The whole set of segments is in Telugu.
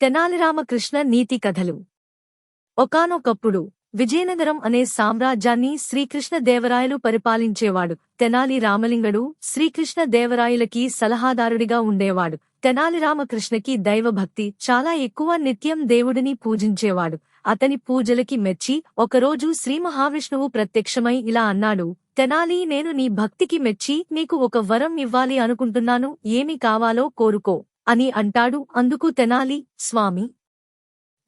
తెనాలి రామకృష్ణ నీతి కథలు. ఒకానొకప్పుడు విజయనగరం అనే సామ్రాజ్యాన్ని శ్రీకృష్ణదేవరాయలు పరిపాలించేవాడు. తెనాలి రామలింగడు శ్రీకృష్ణదేవరాయలకి సలహాదారుడిగా ఉండేవాడు. తెనాలి రామకృష్ణకి దైవభక్తి చాలా ఎక్కువ. నిత్యం దేవుడిని పూజించేవాడు. అతని పూజలకి మెచ్చి ఒకరోజు శ్రీమహావిష్ణువు ప్రత్యక్షమై ఇలా అన్నాడు: తెనాలి, నేను నీ భక్తికి మెచ్చి నీకు ఒక వరం ఇవ్వాలి అనుకుంటున్నాను. ఏమి కావాలో కోరుకో అని అంటాడు. అందుకు తెనాలి: స్వామి,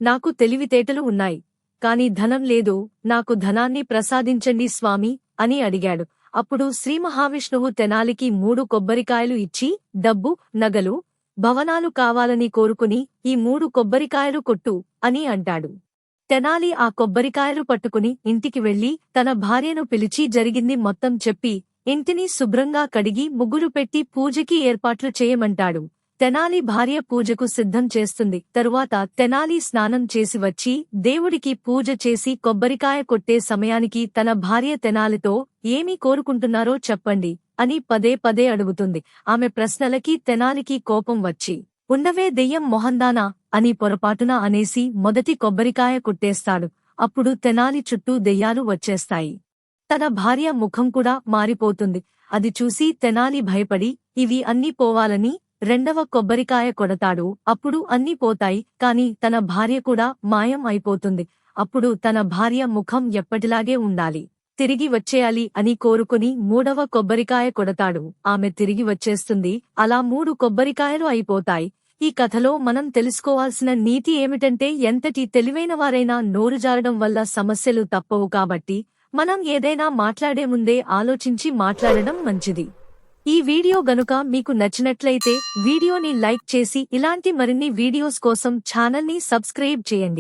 నాకు తెలివితేటలు ఉన్నాయి, కాని ధనం లేదు. నాకు ధనాన్ని ప్రసాదించండి స్వామి అని అడిగాడు. అప్పుడు శ్రీమహావిష్ణువు తెనాలికి 3 కొబ్బరికాయలు ఇచ్చి, డబ్బు, నగలు, భవనాలు కావాలని కోరుకుని ఈ 3 కొబ్బరికాయలు కొట్టు అని అంటాడు. తెనాలి ఆ కొబ్బరికాయలు పట్టుకుని ఇంటికి వెళ్లి తన భార్యను పిలిచి జరిగింది మొత్తం చెప్పి ఇంటిని శుభ్రంగా కడిగి ముగ్గులు పెట్టి పూజకి ఏర్పాట్లు చేయమంటాడు. తెనాలి భార్య పూజకు సిద్ధం చేస్తుంది. తరువాత తెనాలి స్నానం చేసి వచ్చి దేవుడికి పూజ చేసి కొబ్బరికాయ కొట్టే సమయానికి తన భార్య తెనాలితో ఏమి కోరుకుంటున్నారో చెప్పండి అని పదే పదే అడుగుతుంది. ఆమె ప్రశ్నలకి తెనాలికి కోపం వచ్చి, ఉండవే దెయ్యం మొహందానా అని పొరపాటున అనేసి మొదటి కొబ్బరికాయ కొట్టేస్తాడు. అప్పుడు తెనాలి చుట్టూ దెయ్యాలు వచ్చేస్తాయి. తన భార్య ముఖం కూడా మారిపోతుంది. అది చూసి తెనాలి భయపడి ఇవి అన్నీ పోవాలని రెండవ కొబ్బరికాయ కొడతాడు. అప్పుడు అన్నీ పోతాయి, కాని తన భార్య కూడా మాయం అయిపోతుంది. అప్పుడు తన భార్య ముఖం ఎప్పటిలాగే ఉండాలి, తిరిగి వచ్చేయాలి అని కోరుకుని 3వ కొబ్బరికాయ కొడతాడు. ఆమె తిరిగి వచ్చేస్తుంది. అలా 3 కొబ్బరికాయలు అయిపోతాయి. ఈ కథలో మనం తెలుసుకోవాల్సిన నీతి ఏమిటంటే, ఎంతటి తెలివైనవారైనా నోరు జారడం వల్ల సమస్యలు తప్పవు. కాబట్టి మనం ఏదైనా మాట్లాడే ముందే ఆలోచించి మాట్లాడడం మంచిది. ఈ వీడియో గనుక మీకు నచ్చినట్లయితే వీడియోని లైక్ చేసి ఇలాంటి మరిన్ని వీడియోస్ కోసం ఛానల్ని సబ్స్క్రైబ్ చేయండి.